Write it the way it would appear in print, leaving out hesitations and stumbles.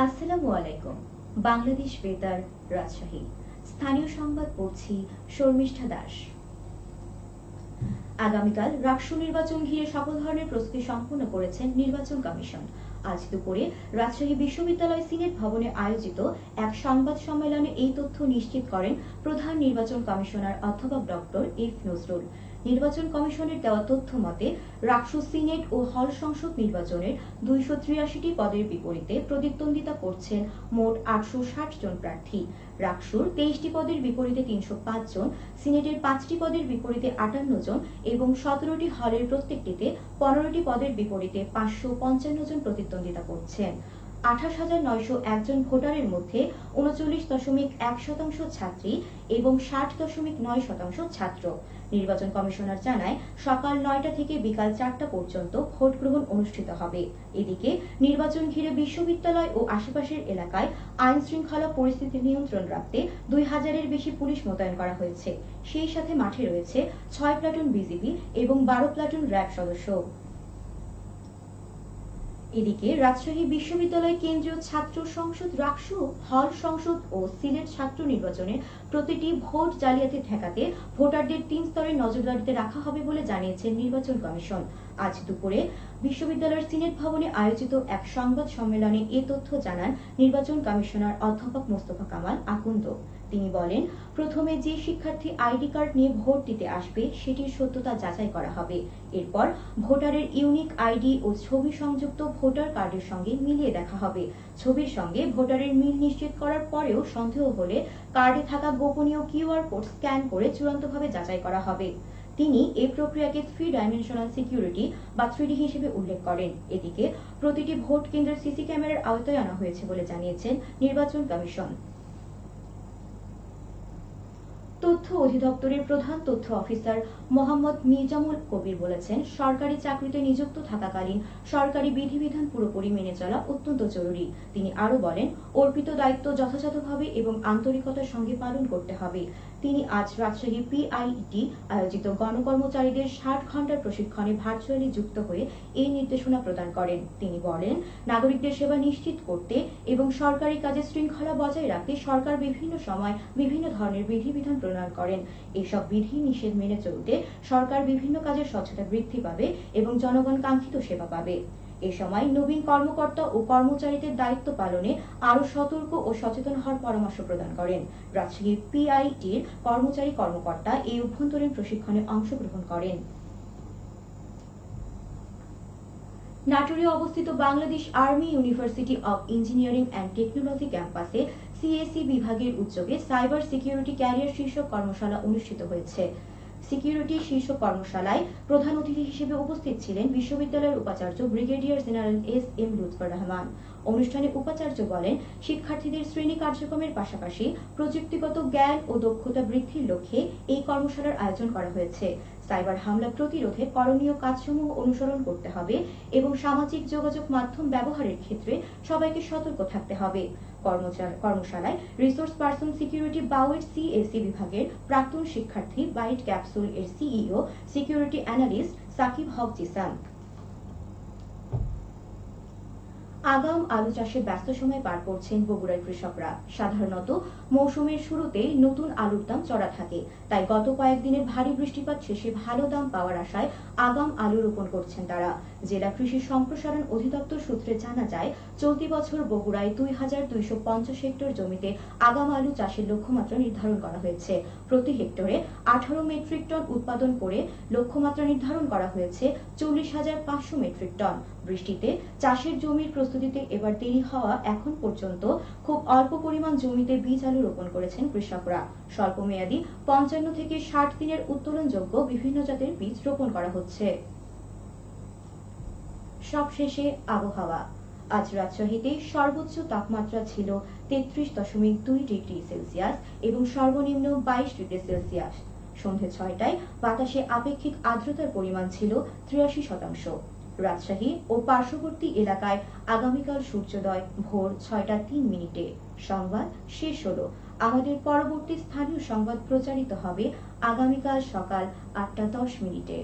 আসসালামু আলাইকুম। বাংলাদেশ বেতার, রাজশাহী। স্থানীয় সংবাদ পড়ছি শর্মিষ্ঠা দাস। আগামীকাল রাকসু নির্বাচন ঘিরে সকল ধরনের প্রস্তুতি সম্পন্ন করেছেন নির্বাচন কমিশন। আজ দুপুরে রাজশাহী বিশ্ববিদ্যালয় সিনেট ভবনে আয়োজিত এক সংবাদ সম্মেলনে এই তথ্য নিশ্চিত করেন প্রধান নির্বাচন কমিশনার অধ্যাপক ডক্টর এফ নজরুল। নির্বাচন কমিশনের দেওয়া তথ্য মতে রাকসু সিনেট ও হল সংসদ নির্বাচনের 283টি পদের বিপরীতে প্রতিদ্বন্দ্বিতা করছেন মোট 860 জন প্রার্থী। রাকসুর 23টি পদের বিপরীতে 305 জন, সিনেটের 5টি পদের বিপরীতে 58 জন এবং 17টি হলের প্রত্যেকটিতে 15টি পদের বিপরীতে 555 জন প্রতিদ্বন্দ্বিতা করছেন। 28,901 জন ভোটারের মধ্যে 39.1% ছাত্রী এবং 60.9% ছাত্র। নির্বাচন কমিশনার জানায়, সকাল 9টা থেকে বিকাল 4টা পর্যন্ত ভোট গ্রহণ অনুষ্ঠিত হবে। এদিকে নির্বাচন ঘিরে বিশ্ববিদ্যালয় ও আশেপাশের এলাকায় আইন শৃঙ্খলা পরিস্থিতি নিয়ন্ত্রণ রাখতে 2000-এর বেশি পুলিশ মোতায়েন করা হয়েছে। সেই সাথে মাঠে রয়েছে 6 প্লাটুন বিজিবি এবং 12 প্লাটুন র্যাব সদস্য। এদিকে রাজশাহী বিশ্ববিদ্যালয় কেন্দ্রীয় ছাত্র সংসদ রাকসু, হল সংসদ ও সিলেট ছাত্র নির্বাচনের প্রতিটি ভোট জালিয়াতি ঠেকাতে ভোটারদের 3 স্তরে নজরদারিতে রাখা হবে বলে জানিয়েছে নির্বাচন কমিশন। আজ দুপুরে বিশ্ববিদ্যালয়ের সিনেট ভবনে আয়োজিত এক সংবাদ সম্মেলনে এ তথ্য জানান নির্বাচন কমিশনার অধ্যাপক মোস্তফা কামাল আকুন্দ। তিনি বলেন, প্রথমে যে শিক্ষার্থী আইডি কার্ড নিয়ে ভোট দিতে আসবে সেটির সত্যতা যাচাই করা হবে। এরপর ভোটারের ইউনিক আইডি ও ছবি সংযুক্ত ভোটার কার্ডের সঙ্গে মিলিয়ে দেখা হবে। ছবির সঙ্গে ভোটারের মিল নিশ্চিত করার পরেও সন্দেহ হলে কার্ডে থাকা গোপনীয় কিউআর কোড স্ক্যান করে চূড়ান্তভাবে যাচাই করা হবে। তিনি এই প্রক্রিয়াকে 3 ডাইমেনশনাল সিকিউরিটি বা 3D হিসেবে উল্লেখ করেন। এদিকে প্রতিটি ভোট কেন্দ্রের সিসি ক্যামেরার আওতায় আনা হয়েছে বলে জানিয়েছেন নির্বাচন কমিশন। তথ্য অধিদপ্তরের প্রধান তথ্য অফিসার মোহাম্মদ মির্জামুল কবির বলেছেন, সরকারি চাকরিতে নিযুক্ত থাকাকালীন সরকারি বিধিবিধান পুরোপুরি মেনে চলা অত্যন্ত জরুরি। তিনি আরো বলেন, অর্পিত দায়িত্ব যথাযথভাবে এবং আন্তরিকতার সঙ্গে পালন করতে হবে। তিনি আজ রাজশাহী পিআইটি আয়োজিত গণকর্মচারীদের 60 ঘণ্টার প্রশিক্ষণে ভার্চুয়ালি যুক্ত হয়ে এই নির্দেশনা প্রদান করেন। তিনি বলেন, নাগরিকদের সেবা নিশ্চিত করতে এবং সরকারি কাজে শৃঙ্খলা বজায় রাখতে সরকার বিভিন্ন সময় বিভিন্ন ধরনের বিধিবিধান প্রণয়ন করেন। এইসব বিধি নিষেধ মেনে চলতে সরকার বিভিন্ন কাজের স্বচ্ছতা বৃদ্ধি পাবে এবং জনগণ কাঙ্ক্ষিত সেবা পাবে। এ সময় নবীন কর্মকর্তা ও কর্মচারীদের দায়িত্ব পালনে আরো সতর্ক ও সচেতন হওয়ার পরামর্শ প্রদান করেন। রাজশাহী পিআইটির কর্মচারী-কর্মকর্তা এই অভ্যন্তরীণ প্রশিক্ষণে অংশগ্রহণ করেন। নাটোরে অবস্থিত Bangladesh army university of engineering and technology ক্যাম্পাসে সিএসি বিভাগের উদ্যোগে সাইবার সিকিউরিটি ক্যারিয়ার শীর্ষক কর্মশালা অনুষ্ঠিত হয়েছে। সিকিউরিটি শীর্ষক কর্মশালায় প্রধান অতিথি হিসেবে উপস্থিত ছিলেন বিশ্ববিদ্যালয়ের উপাচার্য brigadier general S M Lutfar Rahman. অনুষ্ঠানে উপাচার্য বলেন, শিক্ষার্থীদের শ্রেণী কার্যক্রমের পাশাপাশি প্রযুক্তিগত জ্ঞান ও দক্ষতা বৃদ্ধির লক্ষ্যে এই কর্মশালার আয়োজন করা হয়েছে। সাইবার হামলা প্রতিরোধে করণীয় কাজসমূহ অনুসরণ করতে হবে এবং সামাজিক যোগাযোগ মাধ্যম ব্যবহারের ক্ষেত্রে সবাইকে সতর্ক থাকতে হবে। কর্মশালায় resource person security BAUET CSE বিভাগের প্রাক্তন শিক্ষার্থী বাইট ক্যাপসুল এর সিইও সিকিউরিটি অ্যানালিস্ট সাকিব হক জিসান। আগাম আলু চাষে ব্যস্ত সময় পার করছেন বগুড়ার কৃষকরা। সাধারণত মৌসুমের শুরুতেই নতুন আলুর দাম চড়া থাকে, তাই গত কয়েকদিনের ভারী বৃষ্টিপাত শেষে ভালো দাম পাওয়ার আশায় আগাম আলু রোপণ করছেন তারা। জেলা কৃষি সম্প্রসারণ অধিদপ্তর সূত্রে জানা যায়, চলতি বছর বগুড়ায় 2250 হেক্টর জমিতে আগাম আলু চাষের লক্ষ্যমাত্রা নির্ধারণ করা হয়েছে। প্রতি হেক্টরে 18 মেট্রিক টন উৎপাদন করে লক্ষ্যমাত্রা নির্ধারণ করা হয়েছে 40,500 মেট্রিক টন। বৃষ্টিতে চাষের জমির প্রস্তুতিতে এবার দেরি হওয়া এখন পর্যন্ত খুব অল্প পরিমাণ জমিতে বীজ আলু রোপণ করেছেন কৃষকরা। স্বল্পমেয়াদী 55 থেকে 60 দিনের উত্তোলনযোগ্য বিভিন্ন জাতের বীজ রোপণ করা হচ্ছে। সবশেষে আবহাওয়া। আজ রাজশাহীতে সর্বোচ্চ তাপমাত্রা ছিল 33.2 ডিগ্রি সেলসিয়াস এবং সর্বনিম্ন 22 ডিগ্রি সেলসিয়াস। সন্ধ্যে 6টায় বাতাসে আপেক্ষিক আর্দ্রতার পরিমাণ ছিল 83%। রাজশাহী ও পার্শ্ববর্তী এলাকায় আগামীকাল সূর্যোদয় ভোর 6টা 3 মিনিটে। সংবাদ শেষ হলো। আমাদের পরবর্তী স্থানীয় সংবাদ প্রচারিত হবে আগামীকাল সকাল 8টা 10 মিনিটে।